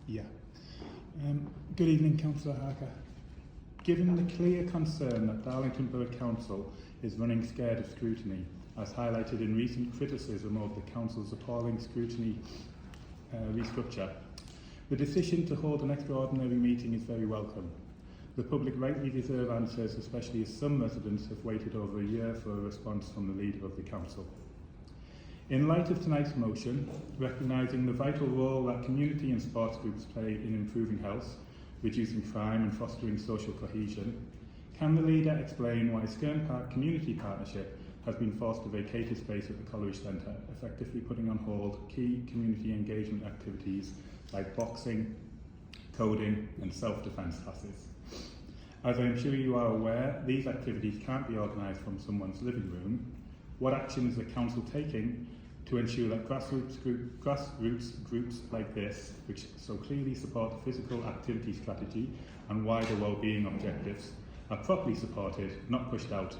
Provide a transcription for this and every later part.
Yeah. Good evening, Councillor Harker. Given the clear concern that Darlington Borough Council is running scared of scrutiny, as highlighted in recent criticism of the Council's appalling scrutiny restructure, the decision to hold an extraordinary meeting is very welcome. The public rightly deserve answers, especially as some residents have waited over a year for a response from the leader of the Council. In light of tonight's motion, recognising the vital role that community and sports groups play in improving health, reducing crime and fostering social cohesion, can the leader explain why Skern Park Community Partnership has been forced to vacate a space at the College Centre, effectively putting on hold key community engagement activities like boxing, coding and self-defence classes? As I am sure you are aware, these activities can't be organised from someone's living room. What action is the Council taking to ensure that grassroots groups like this, which so clearly support the physical activity strategy and wider well-being objectives, are properly supported, not pushed out,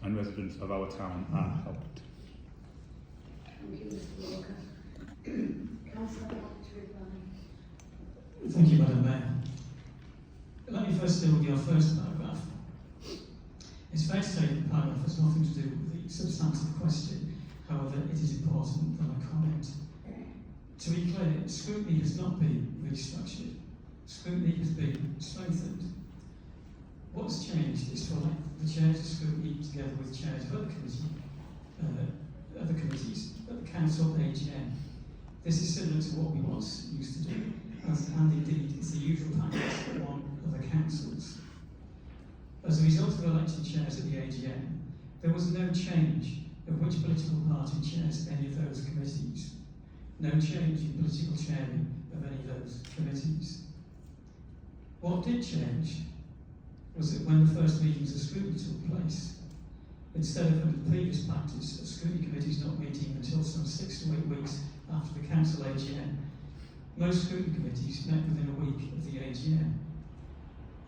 and residents of our town are helped? Thank you, Mr. Walker. Councillor, to reply. Thank you, Madam Mayor. Let me first deal with your first paragraph. It's fair to say that the paragraph has nothing to do with the substantive question. However, it is important that I comment. To be clear, scrutiny has not been restructured. Scrutiny has been strengthened. What's changed is to elect the chairs of scrutiny together with chairs of other committees at the Council AGM. This is similar to what we once used to do, and indeed it's the usual practice for one of the councils. As a result of electing chairs at the AGM, there was no change of which political party chairs any of those committees. No change in political chairing of any of those committees. What did change was that when the first meetings of scrutiny took place, instead of the previous practice of scrutiny committees not meeting until some 6 to 8 weeks after the Council AGM, most scrutiny committees met within a week of the AGM.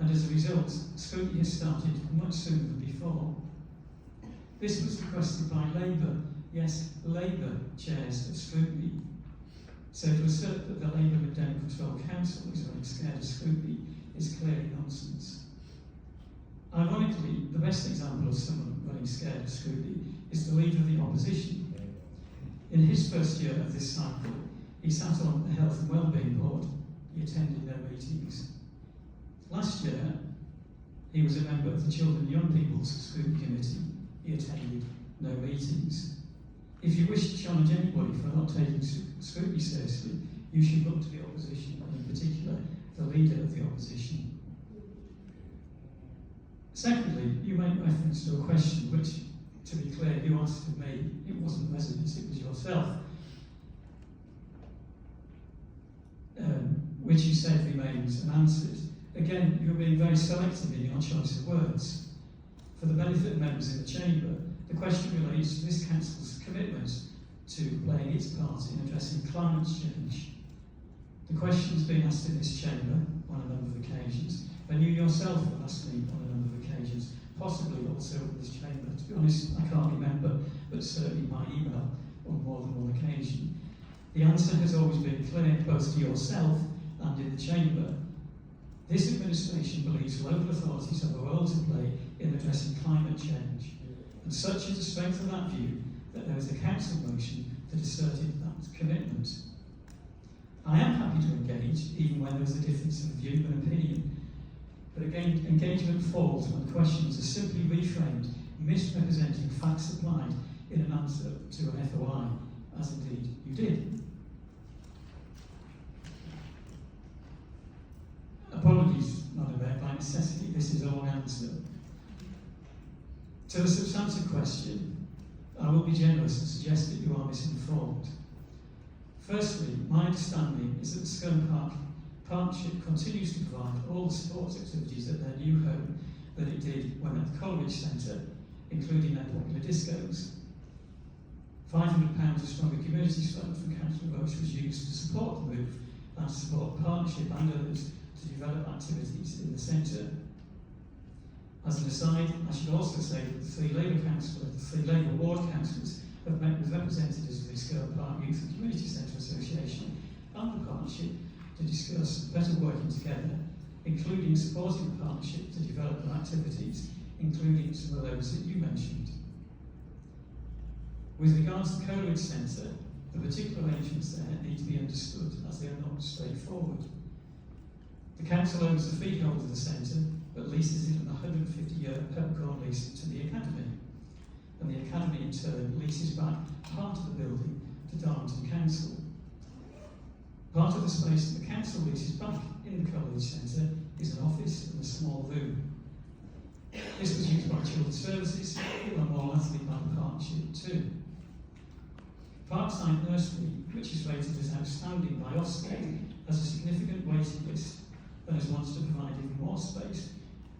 And as a result, scrutiny has started much sooner than before. This was requested by Labour, yes, Labour chairs of scrutiny. So to assert that the Labour Democrat-controlled council is running scared of scrutiny is clearly nonsense. Ironically, the best example of someone running scared of scrutiny is the leader of the opposition. In his first year of this cycle, he sat on the Health and Wellbeing Board. He attended no meetings. Last year, he was a member of the Children and Young People's Scrutiny Committee. He attended no meetings. If you wish to challenge anybody for not taking scrutiny seriously, you should look to the opposition, and in particular, the leader of the opposition. Secondly, you make reference to a question which, to be clear, you asked of me. It wasn't residents, it was yourself. Which you said remains unanswered. Again, you're being very selective in your choice of words. For the benefit of members in the Chamber, the question relates to this Council's commitment to playing its part in addressing climate change. The question has been asked in this Chamber on a number of occasions, and you yourself have asked me on a number of occasions, possibly also in this Chamber. To be honest, I can't remember, but certainly by email on more than one occasion. The answer has always been clear, both to yourself and in the Chamber. This administration believes local authorities have a role to play in addressing climate change, and such is the strength of that view that there is a council motion that asserted that commitment. I am happy to engage, even when there is a difference of view and opinion, but again, engagement falls when questions are simply reframed, misrepresenting facts supplied in an answer to an FOI, as indeed you did. Apologies, Madam Mayor, by necessity, this is a long answer. To the substantive question, I will be generous and suggest that you are misinformed. Firstly, my understanding is that the Skern Park Partnership continues to provide all the sports activities at their new home that it did when at the College Centre, including their popular discos. £500 of Stronger Communities Fund from Councillor Roche was used to support the move and to support Partnership and others to develop activities in the centre. As an aside, I should also say that the three Labour ward councillors have met with representatives of the Skern Park Youth and Community Centre Association and the Partnership to discuss better working together, including supporting the partnership to develop activities, including some of those that you mentioned. With regards to the Coleridge Centre, the particular arrangements there need to be understood as they are not straightforward. The council owns the freehold of the centre, but leases it on a 150-year peppercorn lease to the academy, and the academy in turn leases back part of the building to Darlington Council. Part of the space that the council leases back in the Coleridge Centre is an office and a small room. This was used by Children's Services, but more latterly by the partnership too. Parkside Nursery, which is rated as outstanding by Ofsted, has a significant waiting list and has wanted to provide even more space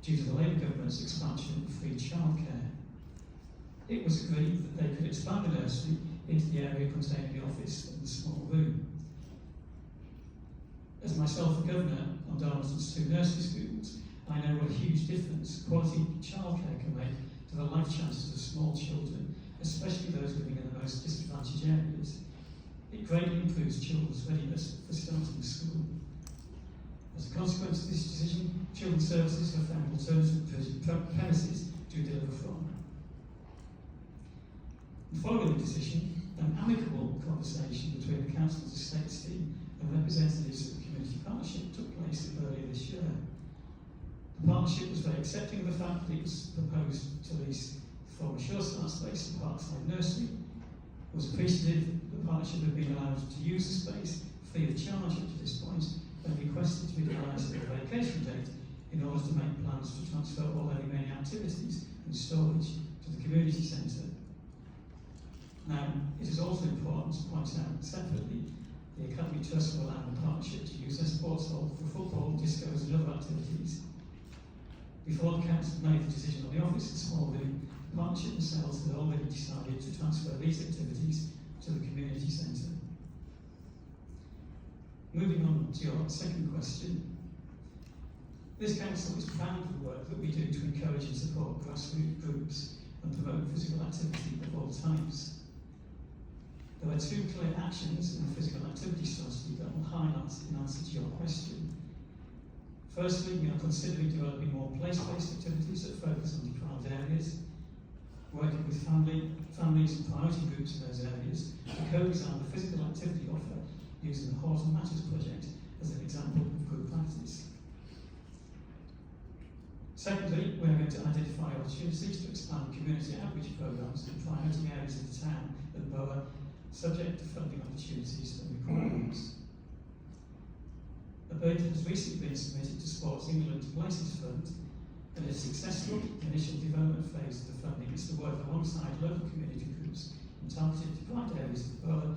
due to the Labour government's expansion of free childcare. It was agreed that they could expand the nursery into the area containing the office and the small room. As myself a governor on Darlington's 2 nursery schools, I know what a huge difference quality childcare can make to the life chances of small children, especially those living in the most disadvantaged areas. It greatly improves children's readiness for starting school. As a consequence of this decision, Children's Services have found alternative premises to deliver from. Following the decision, an amicable conversation between the Council's Estates team and representatives of the Community Partnership took place earlier this year. The partnership was very accepting of the fact that it was proposed to lease the former Shore Start space to Parkside Nursery, was appreciative that the partnership had been allowed to use the space free of charge up to this point, and requested to be advised of a vacation date in order to make plans to transfer all their remaining activities and storage to the community centre. Now, it is also important to point out separately the Academy Trust will allow the partnership to use their sports hall for football, discos and other activities. Before the Council made the decision on the office and small room, the partnership themselves had already decided to transfer these activities to the community centre. Moving on to your second question, this council is proud of the work that we do to encourage and support grassroots groups and promote physical activity of all types. There are 2 clear actions in the physical activity strategy that will highlight in answer to your question. Firstly, we are considering developing more place-based activities that focus on deprived areas, working with families and priority groups in those areas to co-design the physical activity offer using the Horton Matters project as an example of good practice. Secondly, we are going to identify opportunities to expand community outreach programmes in priority areas of the town and borough, subject to funding opportunities and requirements. A bid has recently been submitted to Sports England Places Fund, and a successful initial development phase of the funding is to work alongside local community groups in targeted deprived areas of the borough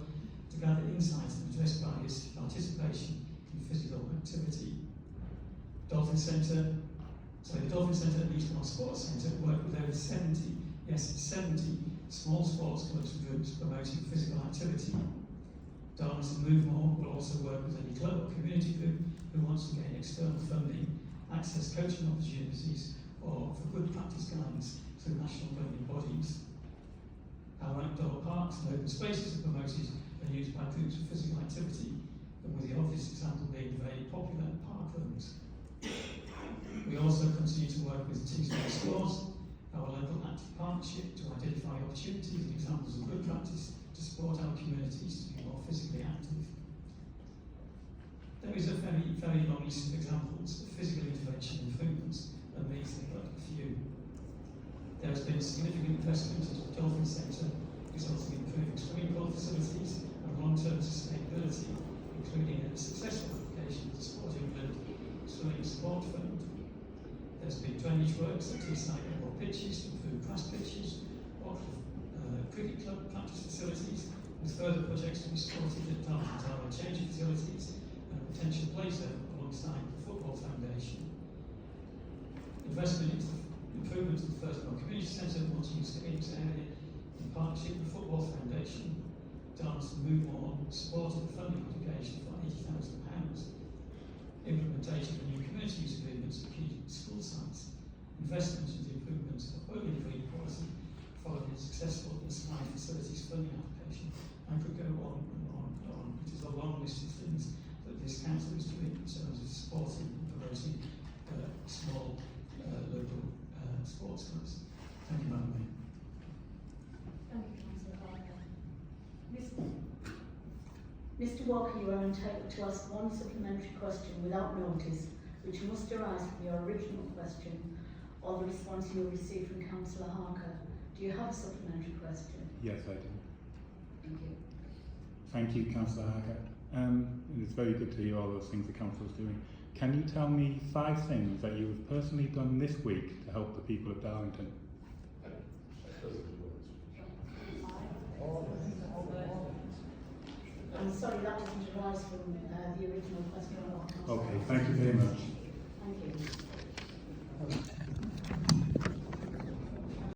to gather insights and address barriers to participation in physical activity. The Dolphin Centre and Eastbourne Sports Centre work with over 70 small sports clubs and groups promoting physical activity. Darlington Move More will also work with any club or community group who wants to gain external funding, access coaching opportunities, or for good practice guidance through national governing bodies. Our outdoor parks and open spaces are promoted and used by groups for physical activity, and with the obvious example being very popular park runs. We also continue to work with Teesdale Sports, our local active partnership, to identify opportunities and examples of good practice to support our communities to be more physically active. There is a very, very long list of examples of physical intervention improvements, and these are but a few. There has been significant investment into the Dolphin Centre, resulting in improving swimming pool facilities and long-term sustainability, including a successful application of the Sport England Swimming Sport Fund. There's been drainage works at Teesside and more pitches to improve grass pitches, cricket club practice facilities, with further projects to be supported at Darlington Tower changing facilities and a potential play zone alongside the Football Foundation. Investment into the improvement of the Firstborn Community Centre and multi-use games area in partnership with the Football Foundation. Darlington Move More supported the funding application for £80,000. Implementation of new community use agreements at key school sites. Investment in the improvement of bowling green quality following a successful inspired facilities funding application. I could go on and on and on. It is a long list of things that this council is doing supporting and promoting small local sports clubs. Thank you, Madam Mayor. Thank you, Councillor Harker. Mr Walker, you are entitled to ask one supplementary question without notice, which must arise from your original question or the response you will receive from Councillor Harker. Do you have a supplementary question? Yes, I do. Thank you. Thank you, Councillor Harker. It's very good to hear all those things the council is doing. Can you tell me 5 things that you have personally done this week to help the people of Darlington? I'm sorry, that doesn't arise from the original question. Okay, thank you very much.